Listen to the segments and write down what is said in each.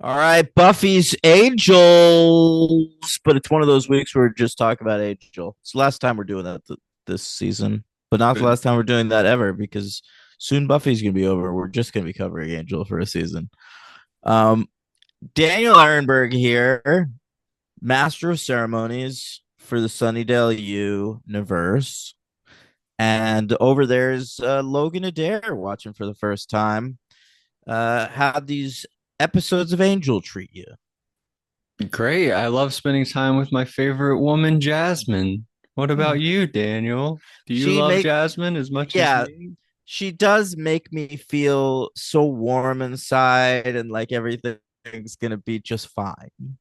All right, Buffy's Angels, but it's one of those weeks where we're just talking about Angel. It's the last time we're doing that this season, but not the But last time we're doing that ever because soon Buffy's gonna be over. We're just gonna be covering Angel for a season. Um, Daniel Ehrenberg here, Master of Ceremonies for the Sunnydale U universe, and over there's Logan Adair watching for the first time. How these episodes of Angel treat you? great. I love spending time with my favorite woman, Jasmine. What Hmm. about you, Daniel? Do you She love make Jasmine as much as Yeah, me? she does make me feel so warm inside and like everything's gonna be just fine.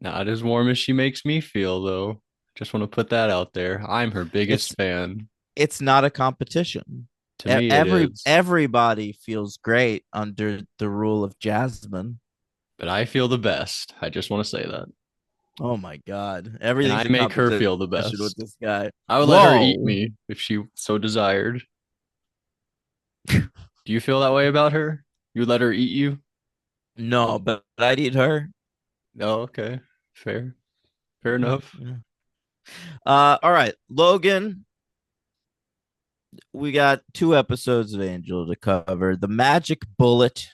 Not as warm as she makes me feel, though. Just want to put that out there. I'm her It's biggest fan. it's not a competition. To me, it is. Everybody feels great under the rule of Jasmine. But I feel the best. I just want to say that. Oh my god. And Everything's I a make her competition feel the with best. this guy. I would let her eat Whoa. me if she so desired. Do you feel that way about her? You would let her eat you? No, but I'd eat her. No, okay. Fair. Fair Yeah, enough. yeah. All right, Logan, we got two episodes of Angel to cover: the Magic Bullet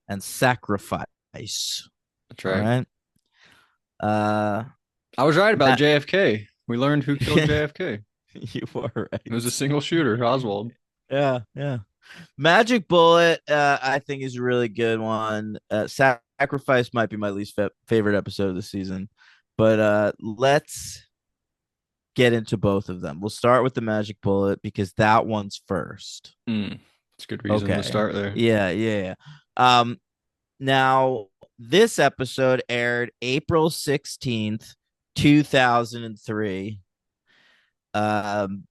and Sacrifice. That's All right. right. Uh, I was right about Matt, JFK. We learned who killed JFK. you were It was a right. single shooter, Oswald. Yeah, yeah. Magic Bullet, I think is a really good one. Sacrifice might be my least favorite episode of the season, but let's get into both of them. We'll start with the Magic Bullet because that one's first. It's a good reason to Okay. start there. Yeah, yeah, yeah. Now this episode aired April 16th, 2003. Um,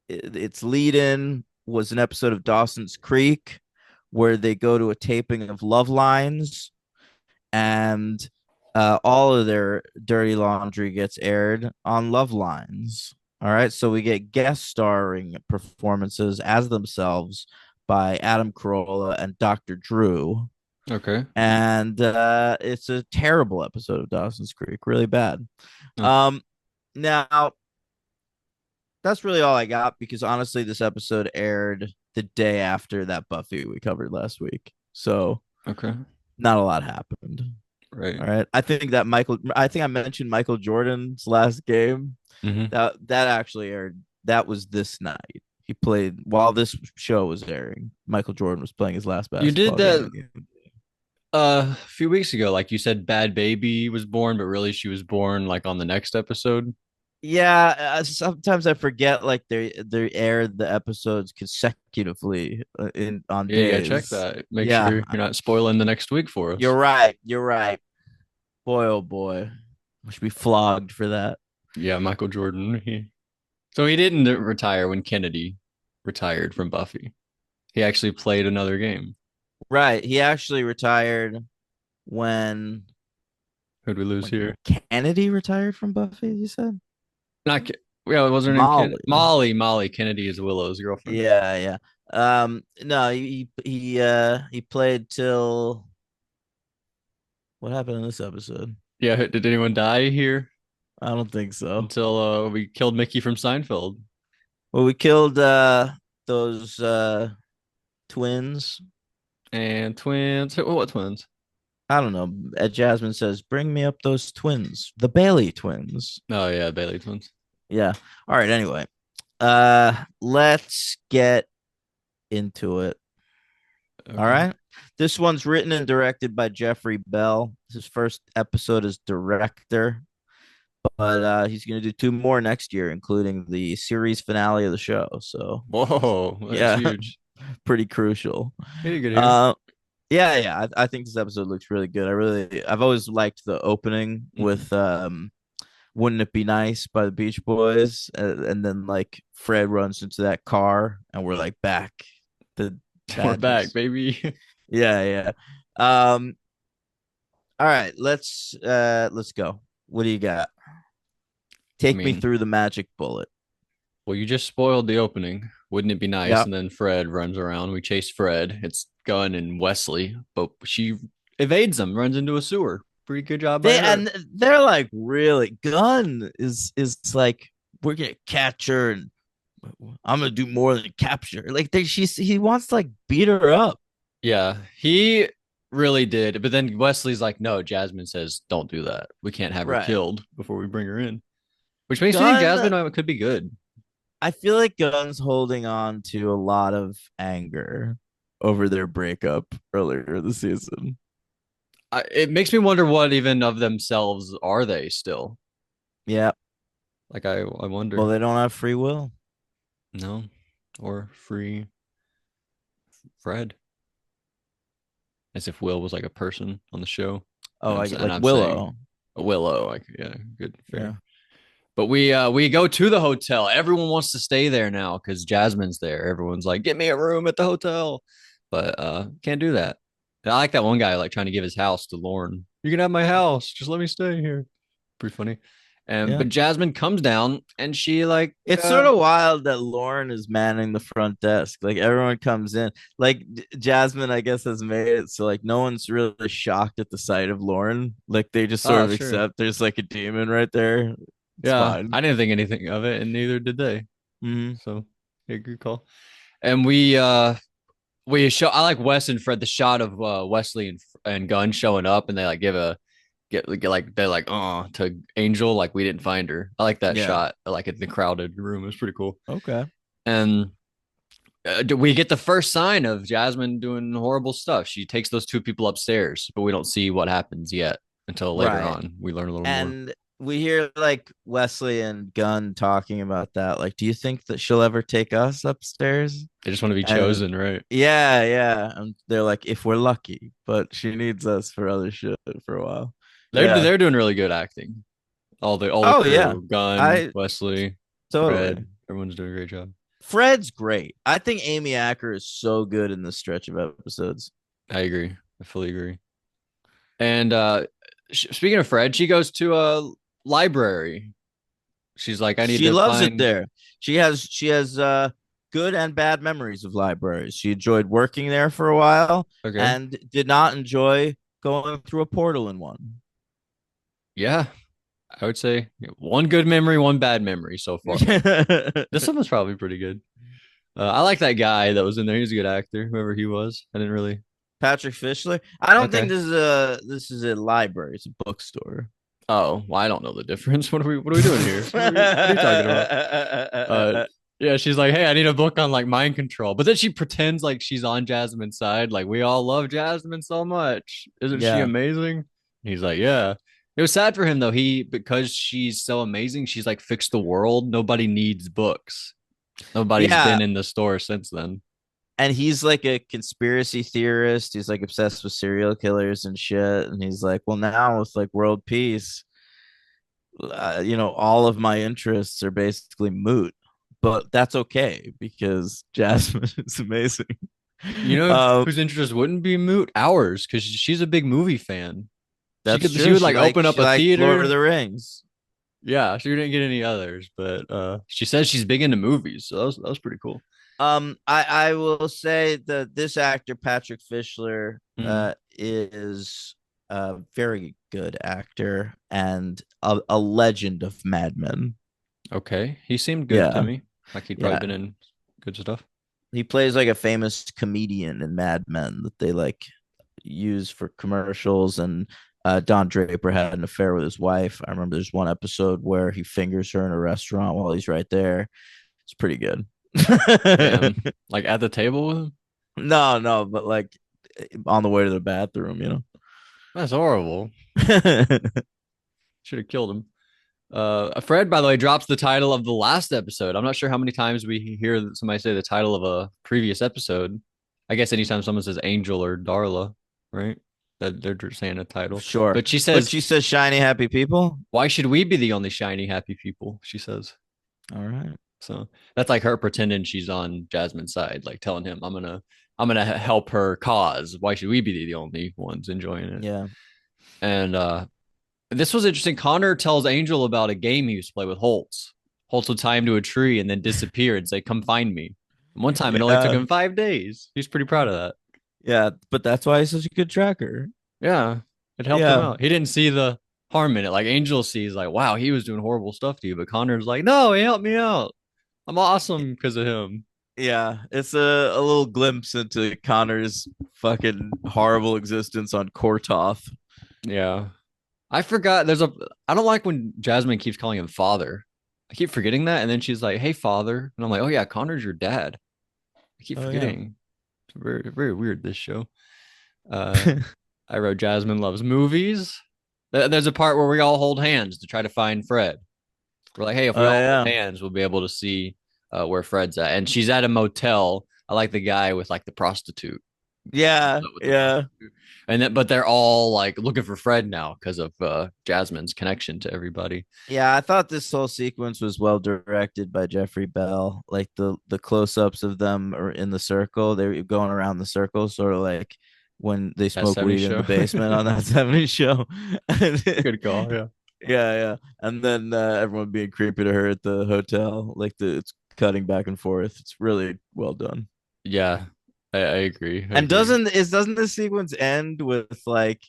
its lead in was an episode of Dawson's Creek where they go to a taping of Love Lines and all of their dirty laundry gets aired on Love Lines. All right, so we get guest starring performances as themselves by Adam Carolla and Dr. Drew. Okay. And it's a terrible episode of Dawson's Creek, really bad. Uh, Um, Now that's really all I got because honestly, this episode aired the day after that Buffy we covered last week. So okay. not a lot happened. Right. All right. I think I mentioned Michael Jordan's last game. hmm That actually aired. That was this night. He played while this show was airing. Michael Jordan was playing his last You did basketball game that in the NBA. a few weeks ago. Like you said, Bad Baby was born, but really she was born like on the next episode. Yeah, sometimes I forget like they aired the episodes consecutively in on Yeah, you gotta check days. that. Make Yeah, sure you're not spoiling the next week for you're us. right. You're right. Boy, oh boy, I should be flogged for that. Yeah, Michael Jordan. So he didn't retire when Kennedy retired from Buffy. He actually played another game. Right, he actually retired when Who'd we lose when here? Kennedy retired from Buffy. You said Not yeah, was her name Molly. Molly Kennedy is Willow's girlfriend. Yeah, yeah. No, he played till what happened in this episode? Yeah, did anyone die here I don't think so. until we killed Mickey from Seinfeld? Well, we killed those twins. And twins. What twins? I don't know. Jasmine says, "Bring me up those twins, the Bailey twins." Oh yeah, Bailey twins. Yeah. All right. Anyway, let's get into it. All Okay. right. This one's written and directed by Jeffrey Bell. His first episode as director, but he's going to do two more next year, including the series finale of the show. So, Whoa, that's yeah, huge. pretty crucial. Pretty good here. Uh, yeah, yeah. I think this episode looks really good. I've always liked the opening Mhm. with "Wouldn't It Be Nice" by the Beach Boys, and then like Fred runs into that car, and we're like back the We're back, badges. baby. Yeah, yeah. Um, all right, let's go. What do you got? I Take me mean, through the magic bullet. well, you just spoiled the opening. Wouldn't it be nice? Yep. And then Fred runs around. We chase Fred. It's Gunn and Wesley, but she evades them, runs into a sewer. Pretty good job by They her. and they're like really Gunn is like we're gonna catch her and I'm gonna do more than capture. Like he wants to like beat her up. Yeah, he really did. But then Wesley's like, no, Jasmine says, don't do that. We can't have her Right. killed before we bring her in. Which makes me think Gunn, Jasmine could be good. I feel like Gunn's holding on to a lot of anger over their breakup earlier this season. It makes me wonder what even of themselves are they still? Yeah. Like I Well, wonder. they don't have free will. No, or free Fred, as if Will was like a person on the show. Oh, I get And like I'm saying Willow. Willow. Like yeah, good, Yeah. fair. But we go to the hotel. Everyone wants to stay there now because Jasmine's there. Everyone's like, "Get me a room at the hotel," but can't do that. And I like that one guy like trying to give his house to Lauren. You can have my house. Just let me stay here. Pretty funny. And Yeah. but Jasmine comes down and she like It's sort of wild that Lauren is manning the front desk. Like everyone comes in. Like Jasmine, I guess, has made it so like no one's really shocked at the sight of Lauren. Like they just sort oh of sure. accept there's like a demon right there. It's Yeah, fine. I didn't think anything of it, and neither did they. Mm-hmm. So, yeah, good call. And we show. I like Wes and Fred. The shot of Wesley and Gunn showing up, and they like get like they're like to Angel like we didn't find her. I like that Yeah. shot like in the crowded room. It was pretty cool. Okay. And we get the first sign of Jasmine doing horrible stuff. She takes those two people upstairs, but we don't see what happens yet until later Right. on. We learn a little more. And we hear like Wesley and Gunn talking about that. Like, do you think that she'll ever take us upstairs? They just want to be And chosen, right? yeah, yeah. And they're like, if we're lucky, but she needs us for other shit for a while. Yeah. They're doing really good acting. All the Oh yeah. crew, Gunn, I Wesley, totally. Fred, everyone's doing a great job. Fred's great. I think Amy Acker is so good in this stretch of episodes. I agree. I fully agree. And speaking of Fred, she goes to a library. She's like, I need She to loves it find. there. She has good and bad memories of libraries. She enjoyed working there for a while Okay, and did not enjoy going through a portal in one. yeah, I would say one good memory, one bad memory so far. This one was probably pretty good. I like that guy that was in there. He was a good actor, whoever he was. I didn't really. Patrick Fischler. I don't think Okay. this is a library. It's a bookstore. Oh, well, I don't know the difference. What are we doing here? What are you talking about? Uh, yeah, she's like, hey, I need a book on like mind control. But then she pretends like she's on Jasmine's side. Like, we all love Jasmine so much. Isn't she Yeah. amazing? And he's like, yeah. It was sad for him though. Because she's so amazing, she's like fixed the world. Nobody needs books. Nobody's Yeah. been in the store since then. And he's like a conspiracy theorist. He's like obsessed with serial killers and shit. And he's like, well, now with like world peace, all of my interests are basically moot. But that's okay because Jasmine is amazing. You know Um, whose interest wouldn't be moot? Ours, because she's a big movie fan. that's She true. would She like like open up she a liked Lord of theater. the Rings. Yeah, she didn't get any others, but she says she's big into movies, so that was pretty cool. I will say that this actor Patrick Fischler Mhm. is a very good actor and a legend of Mad Men. Okay, he seemed good to Yeah, me. Like he'd probably yeah. been in good stuff. He plays like a famous comedian in Mad Men that they like use for commercials. And Don Draper had an affair with his wife. I remember there's one episode where he fingers her in a restaurant while he's right there. It's pretty good. Damn, like at the table with him. No, no, but like on the way to the bathroom. That's horrible. Should have killed him. Fred, by the way, drops the title of the last episode. I'm not sure how many times we hear somebody say the title of a previous episode. I guess anytime someone says Angel or Darla, right? That they're saying a title. Sure. But she But says, she says shiny happy people. "Why should we be the only shiny happy people?" She says. All right. So that's like her pretending she's on Jasmine's side, like telling him, I'm gonna help her cause. Why should we be the only ones enjoying it?" Yeah. And this was interesting. Connor tells Angel about a game he used to play with Holtz. Holtz would tie him to a tree and then disappear and say, "Come find me." And one time it only took Yeah. him 5 days. He's pretty proud of that. Yeah. But that's why he's such a good tracker. Yeah, it helped him Yeah, out. He didn't see the harm in it. Like Angel sees, like, wow, he was doing horrible stuff to you, but Connor's like, no, he helped me out. I'm awesome because of him. yeah. It's a little glimpse into Connor's fucking horrible existence on Kortoth. Yeah. I forgot there's a I don't like when Jasmine keeps calling him father. I keep forgetting that. And then she's like, hey, father. And I'm like, oh yeah, Connor's your dad. I keep Oh yeah. forgetting. It's very, very weird, this show. Uh I wrote Jasmine loves movies. There's a part where we all hold hands to try to find Fred. We're like, hey, if we Oh all hold yeah. hands, we'll be able to see where Fred's at. And she's at a motel. I like the guy with like the prostitute. Yeah, With the yeah. prostitute. And then, but they're all like looking for Fred now because of Jasmine's connection to everybody. Yeah, I thought this whole sequence was well directed by Jeffrey Bell. Like the close-ups of them are in the circle. They're going around the circle, sort of like when they That smoke 70s weed in the show. basement on that 70s show. Good call. Yeah. Yeah, yeah. And then everyone being creepy to her at the hotel. Like it's cutting back and forth. It's really well done. Yeah. I agree. I And agree. doesn't this sequence end with like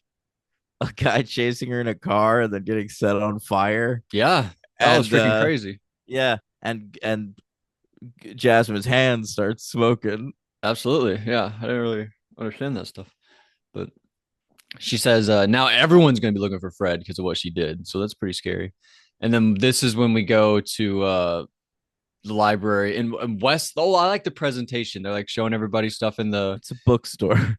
a guy chasing her in a car and then getting set on fire? Yeah. That was And freaking crazy. yeah, and Jasmine's hands start smoking. Absolutely. Yeah. I didn't really understand that stuff. But she says now everyone's going to be looking for Fred because of what she did. So that's pretty scary. And then this is when we go to the library in West. Oh, I like the presentation. They're like showing everybody stuff in the It's a bookstore.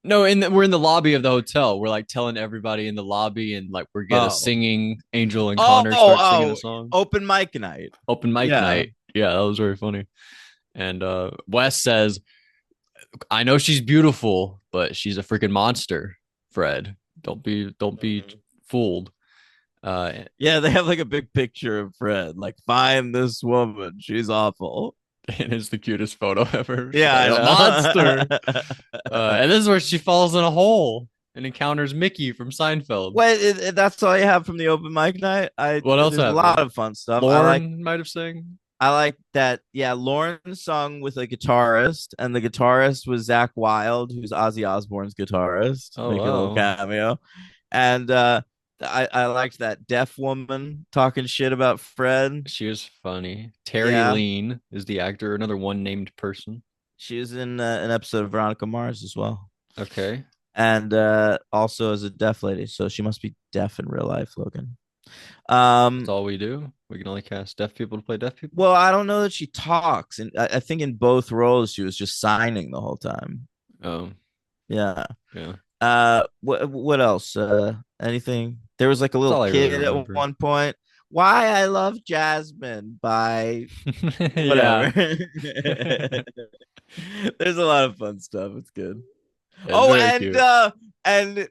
no, we're in the lobby of the hotel. We're like telling everybody in the lobby, and like we get a Oh. singing. Angel and Oh, Connor start singing a oh, song. open mic night. Open mic Yeah. night. Yeah, that was very funny. And Wes says, "I know she's beautiful, but she's a freaking monster." Fred, don't be Mhm. fooled. Uh, Yeah, they have like a big picture of Fred. Like, find this woman. She's awful. and it's the cutest photo ever. She's Yeah, like a monster. I know. And this is where she falls in a hole and encounters Mickey from Seinfeld. Wait, that's all you have from the open mic night? What else There's a lot happened? of fun stuff. Lauren might have sang. I like that. Yeah, Lauren sung with a guitarist, and the guitarist was Zach Wild, who's Ozzy Osbourne's guitarist, Oh making a little wow, cameo. And I liked that deaf woman talking shit about Fred. she was funny. Terry Yeah, Lean is the actor, another one named person. she was in an episode of Veronica Mars as well, Okay, and also as a deaf lady. So she must be deaf in real life, Logan. that's all we do. We can only cast deaf people to play deaf people. Well, I don't know that she talks, and I think in both roles she was just signing the whole time. Oh Yeah. yeah, What else? Anything? There was like a that's little all I really kid at remember. one point. Why I Love Jasmine by Yeah, whatever. There's a lot of fun stuff. It's good. it's Oh, very cute. and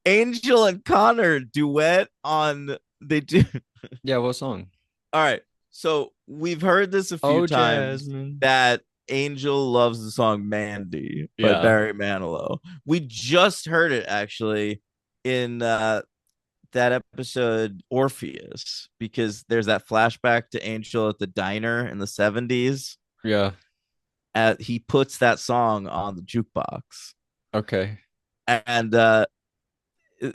Angel and Connor duet on they do. Yeah, what song? All right. So we've heard this a few Oh, times Jasmine. that Angel loves the song Mandy by Yeah, Barry Manilow. We just heard it actually in that episode Orpheus because there's that flashback to Angel at the diner in the 70s. yeah. He puts that song on the jukebox. Okay. And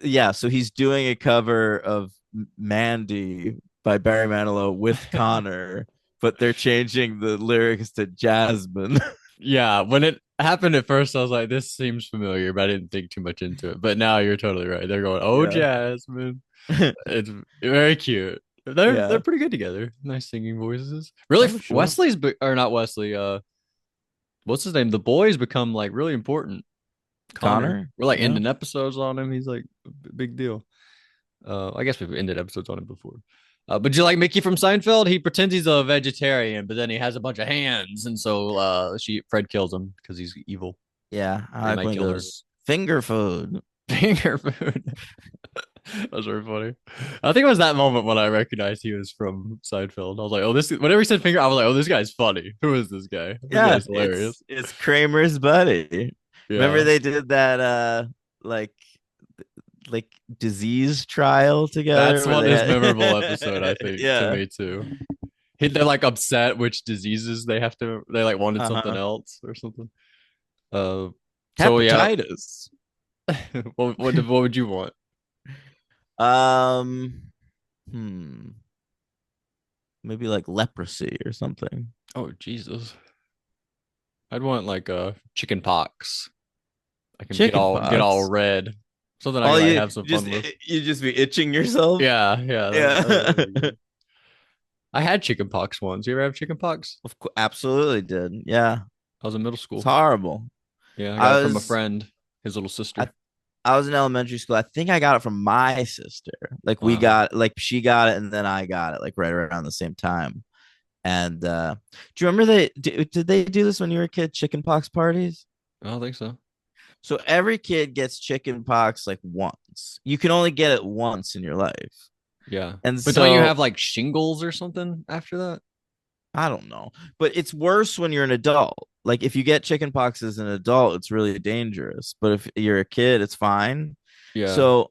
yeah, so he's doing a cover of Mandy by Barry Manilow with Connor, but they're changing the lyrics to Jasmine. Yeah, when it happened at first, I was like, this seems familiar, but I didn't think too much into it. But now you're totally right. They're going, oh, Yeah. Jasmine. It's very cute. They're Yeah. pretty good together. Nice singing voices. Really, Oh, sure. Wesley's or not Wesley. What's his name? The boy's become like really important. Connor. Connor? We're like Yeah. ending episodes on him. He's like a big deal. I guess we've ended episodes on him before. But you like Mickey from Seinfeld? He pretends he's a vegetarian, but then he has a bunch of hands, and so Fred kills him because he's evil. Yeah. I He like might when he kill her. goes, finger food. Finger food. That was very funny. I think it was that moment when I recognized he was from Seinfeld. I was like, oh, this. Whenever he said finger, I was like, oh, this guy's funny. Who is this guy? This Yeah. guy's hilarious. It's Kramer's buddy. Remember Yeah, they did that like like disease trial together that's where one they his memorable episode. I had think to yeah. me too. They're like upset which diseases they have to. They like wanted something Uh-huh. else or something. Uh, so yeah, Hepatitis. What would you want? Um, maybe like leprosy or something. Oh Jesus. I'd want like chicken pox. I can Chicken get all pox. red. Something I All can like you have some just fun with. you just be itching yourself. Yeah, yeah, Yeah. that'd be good. I had chicken pox once. You ever have chicken pox? Absolutely did. Yeah. I was in middle It's school. horrible. Yeah, I got I it from a was friend, his little I sister. I was in elementary school. I think I got it from my sister. Like we Wow. got like she got it and then I got it like right around the same time. And do you remember did they do this when you were a kid? Chicken pox parties. I don't think so. So every kid gets chicken pox like once. You can only get it once in your life. Yeah. And But don't you so have like shingles or something after that? I don't know, but it's worse when you're an adult. Like if you get chicken pox as an adult, it's really dangerous. But if you're a kid, it's fine. Yeah. So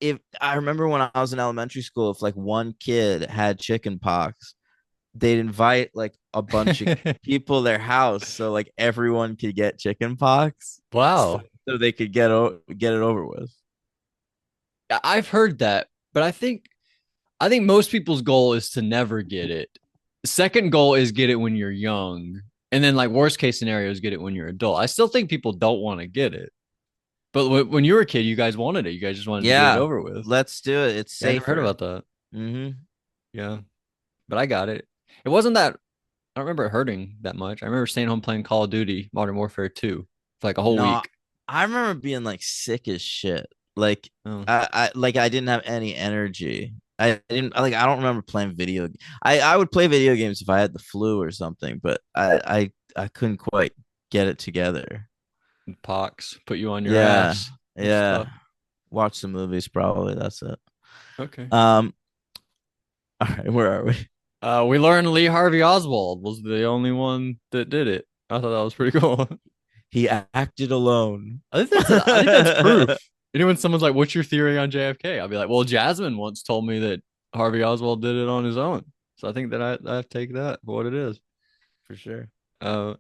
if I remember when I was in elementary school, if like one kid had chicken pox, they'd invite like a bunch of people to their house so like everyone could get chicken pox so, Wow. so they could get it over with. I've heard that, but I think most people's goal is to never get it. Second goal is get it when you're young. And then like worst case scenario is get it when you're adult. I still think people don't want to get it. But when you were a kid, you guys wanted it. You guys just wanted to get it Yeah, over with. let's do it. It's Yeah, I never heard safer. about that. Hmm. Yeah. But I got it. It wasn't that I don't remember it hurting that much. I remember staying home playing Call of Duty Modern Warfare 2 for like a whole No, week. I remember being like sick as shit. Like Oh. I didn't have any energy. I don't remember playing I would play video games if I had the flu or something, but I couldn't quite get it together. Pox put you on your Yeah. ass. That's Yeah. tough. Watch some movies probably. That's it. Okay. Um all right, where are we? We learned Lee Harvey Oswald was the only one that did it. I thought that was pretty cool. He acted alone. I think that's proof. You know, when someone's like, "What's your theory on JFK?" I'll be like, "Well, Jasmine once told me that Harvey Oswald did it on his own." So I think that I take that for what it is. For sure. Uh,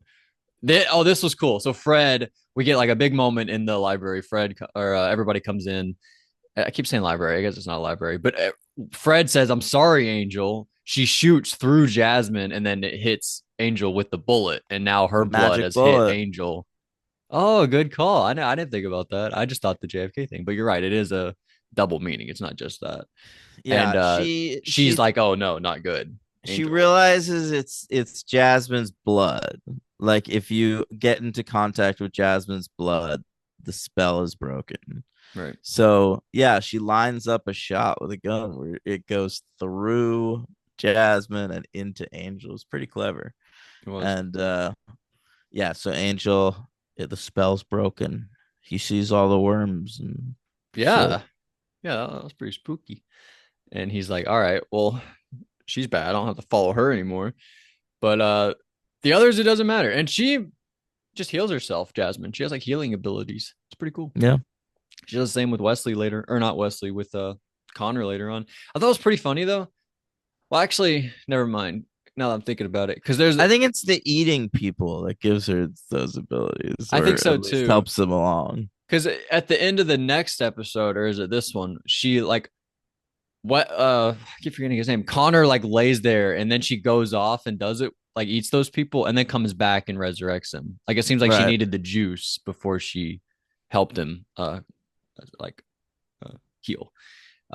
this was cool. So Fred, we get like a big moment in the library. Fred or everybody comes in. I keep saying library. I guess it's not a library, but Fred says, "I'm sorry, Angel." She shoots through Jasmine, and then it hits Angel with the bullet, and now her The blood magic has hit bullet. Angel. Oh, good call. I didn't think about that. I just thought the JFK thing, but you're right. It is a double meaning. It's not just that. And Yeah, she she's she like, "Oh no, not good." she Angel. realizes it's Jasmine's blood. Like if you get into contact with Jasmine's blood, the spell is broken. Right. So yeah, she lines up a shot with a gun where it goes through Jasmine and into Angel. It's pretty clever. It was. And yeah, so Angel, the spell's broken. He sees all the worms and shit. Yeah. Yeah, that was pretty spooky. And he's like, "All right, well, she's bad. I don't have to follow her anymore." But the others, it doesn't matter. And she just heals herself, Jasmine. She has like healing abilities. It's pretty cool. Yeah. She does the same with Wesley later, or not Wesley, with Connor later on. I thought it was pretty funny though. Well, actually, never mind. Now that I'm thinking about it, because I think it's the eating people that gives her those abilities, I or think so at least too. helps them along. Because at the end of the next episode, or is it this one? She like what? I keep forgetting his name. Connor like lays there, and then she goes off and does it, like eats those people, and then comes back and resurrects him. Like it seems like she Right. needed the juice before she helped him. Like heal.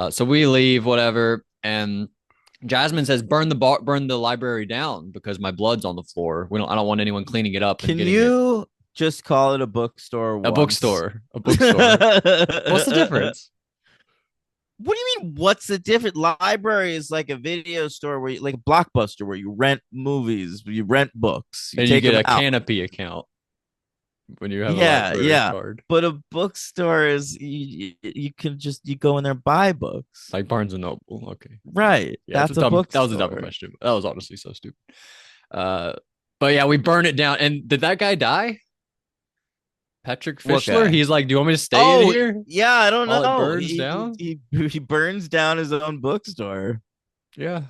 So we leave, whatever, and Jasmine says, burn the library down because my blood's on the floor. I don't want anyone cleaning it up and Can getting it." you just call it a bookstore A once? bookstore, a bookstore. What's the What difference? do you mean? What's the difference? Library is like a video store where like a Blockbuster where you rent movies, you rent books, you And you take get them a out. canopy account when you have a Yeah, library yeah. card, But a bookstore is you can just you go in there and buy books. like Barnes and Noble. Okay, Right. yeah, it's a That's a dumb. That was a dumb bookstore. question. That was honestly so stupid. Uh, but yeah, we burn it down. And did that guy die? Patrick What Fischler? guy? He's like, "Do you want me to stay in Oh, here yeah, I don't while it know. burns down?" He burns down his own bookstore. Yeah.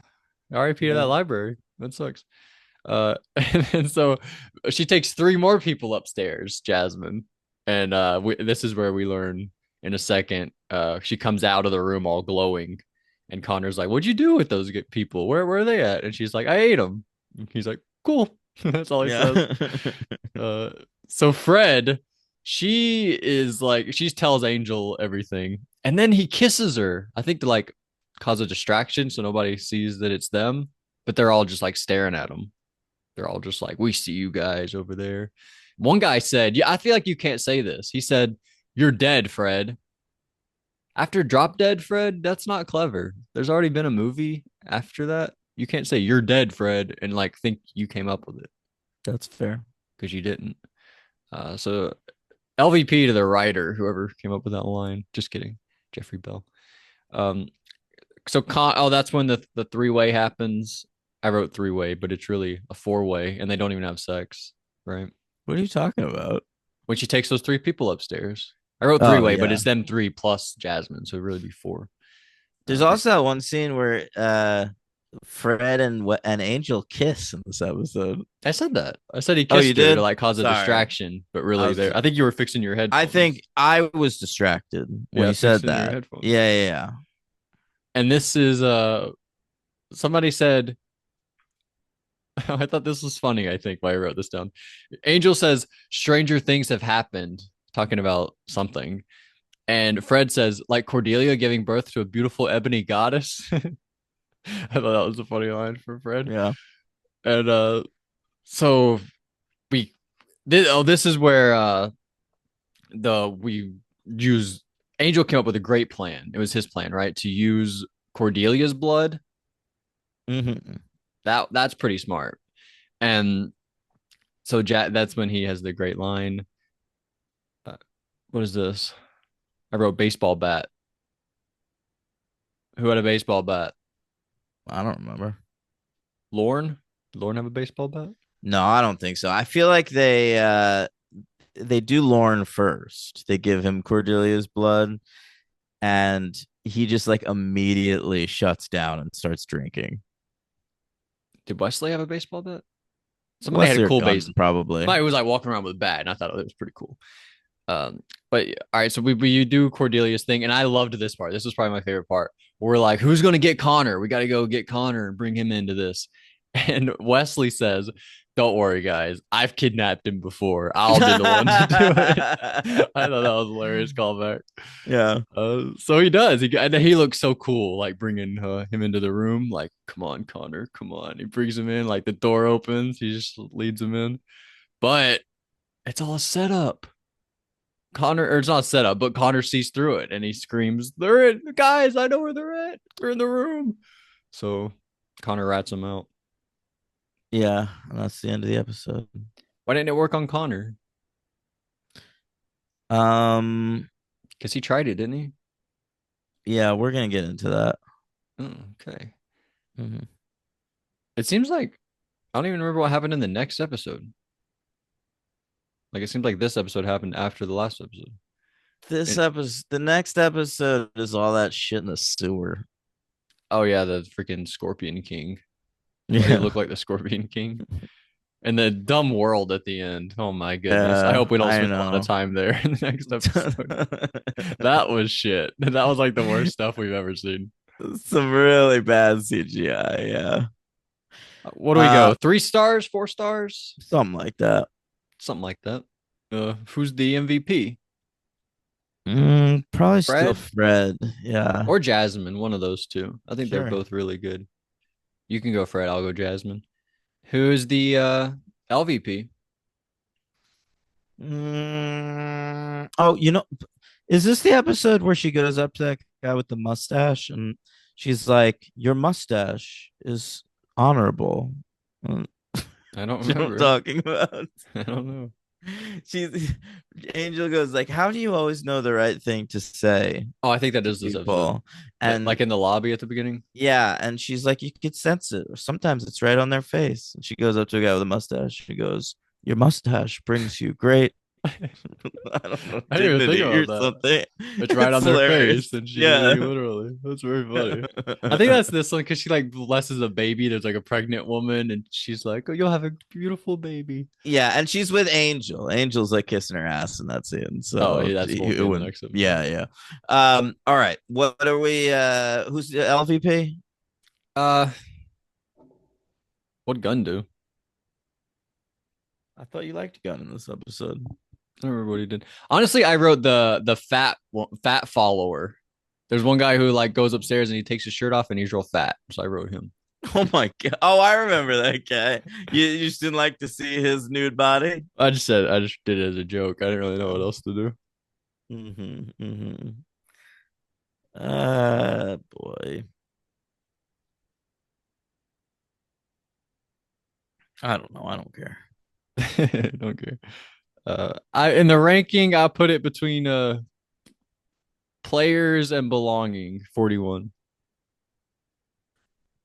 RIP to that Yeah. library. That sucks. And so she takes three more people upstairs, Jasmine. And this is where we learn in a second. She comes out of the room all glowing, and Connor's like, "What'd you do with those people? Where are they at?" And she's like, "I ate them." He's like, "Cool." That's all he Yeah. says. Uh, so Fred, she tells Angel everything, and then he kisses her. I think to like cause a distraction so nobody sees that it's them, but they're all just like staring at him. They're all just like, "We see you guys over there." One guy said, "Yeah, I feel like you can't say this." He said, "You're dead, Fred." After Drop Dead Fred, that's not clever. There's already been a movie after that. You can't say you're dead, Fred, and like think you came up with it That's fair. because you didn't. So LVP to the writer, whoever came up with that line. Just kidding, Jeffrey Bell. Um, that's when the three way happens. I wrote three way, but it's really a four way, and they don't even have sex, right? What are you talking about? When she takes those three people upstairs. I wrote three Oh way, but yeah. it's them three plus Jasmine, so it'd really be four. There's But also that one scene where Fred and Angel kiss in this episode. I said that. I said he Oh, you kissed her to did? like cause a Sorry. distraction, but I really there. was I think you were fixing your I think headphones. I was distracted when Yeah, you said fixing your that. headphones. Yeah, yeah, And this is somebody said I thought this was funny, I think, why I wrote this down. Angel says stranger things have happened, talking about something. And Fred says, like Cordelia giving birth to a beautiful ebony goddess. I thought that was a funny line for Fred. yeah. And so we this is where the we use Angel came up with a great plan. It was his plan, right? To use Cordelia's blood. Hmm. That's pretty smart. And so that's when he has the great line. Uh, what is this? I wrote baseball bat. Who had a baseball bat? I don't remember. Lorne? Did Lorne have a baseball bat? No, I don't think so. I feel like they do Lorne first. They give him Cordelia's blood, and he just like immediately shuts down and starts drinking. Did Wesley have a baseball bat? Somebody had a Wesley or cool Gunn, base. probably. Somebody was like walking around with a bat, and I thought it was pretty cool. But all right, so we do Cordelia's thing, and I loved this part. This was probably my favorite part. We're like, who's gonna get Connor? We got to go get Connor and bring him into this. And Wesley says, "Don't worry, guys. I've kidnapped him before. I'll be the one to do it." I thought that was a hilarious callback. Yeah. So he does. And he looks so cool, like bringing him into the room. Like, come on, Connor, come on. He brings him in. Like the door opens, he just leads him in. But it's all a setup. Connor, or it's not set up, but Connor sees through it and he screams, "They're in, guys! I know where they're at. They're in the room." So Connor rats him out. Yeah, and that's the end of the episode. Why didn't it work on Connor? Um, Because he tried it, didn't he? yeah, we're gonna get into that. Oh, okay. Mhm. It seems like I don't even remember what happened in the next episode. Like it seems like this episode happened after the last episode. This It, episode, the next episode is all that shit in the sewer. oh yeah, the freaking Scorpion King. Why did he Yeah, look like the Scorpion King? And the dumb world at the end. Oh my goodness. I yeah, hope we don't I spend a lot of know. time there in the next episode. That was shit. That was like the worst stuff we've ever seen. Some really bad CGI. Yeah, What do we uh, go? 3 stars, 4 stars? something like that. Something like that. Who's the MVP? Probably still Fred Fred. Yeah, or Jasmine? One of those two. I think they're sure. both really good. You can go Fred. I'll go Jasmine. Who's the LVP? Oh, is this the episode where she goes up to that guy with the mustache and she's like, "Your mustache is honorable." Mm, I don't you know what I'm remember. talking about? I don't know. She's Angel goes like, "How do you always know the right thing to say Oh, I think that to is this episode. people?" And Like in the lobby at the beginning. yeah, and she's like, "You could sense it, or sometimes it's right on their face." And she goes up to a guy with a mustache. She goes, "Your mustache brings you great I don't know, I didn't even think dignity or about that. something. It's right It's on their hilarious. face, and she like Yeah. literally. That's very funny. I think that's this one because she like blesses a baby. There's like a pregnant woman, and she's like, "Oh, you'll have a beautiful baby." Yeah, and she's with Angel. Angel's like kissing her ass in that scene. Oh, So yeah, that's won't be it in the wouldn't. next episode. Yeah, yeah. All right. What are we who's the LVP? Uh, what gun do? I thought you liked Gun in this episode. I don't remember what he did. Honestly, I wrote the fat follower. There's one guy who like goes upstairs and he takes his shirt off and he's real fat, so I wrote him. Oh my god. Oh, I remember that guy. You just didn't like to see his nude body? I just did it as a joke. I didn't really know what else to do. Mm-hmm. Mm-hmm. Boy. I don't know. I don't care. Don't care. I in the ranking, I put it between players and belonging. 41.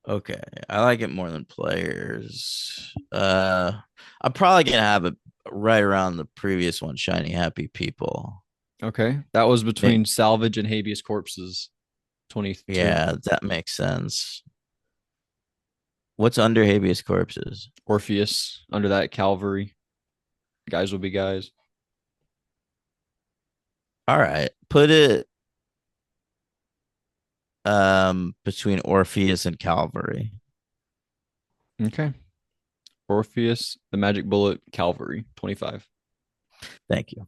Okay. I like it more than players. I'm probably gonna have it right around the previous one, Shiny Happy People. Okay, that was May- between salvage and habeas corpses. 22. Yeah, that makes sense. What's under habeas corpses? Orpheus under that Calvary. Guys will be guys. All right. Put it between Orpheus and Calvary. Okay. Orpheus, the magic bullet, Calvary, 25. Thank you.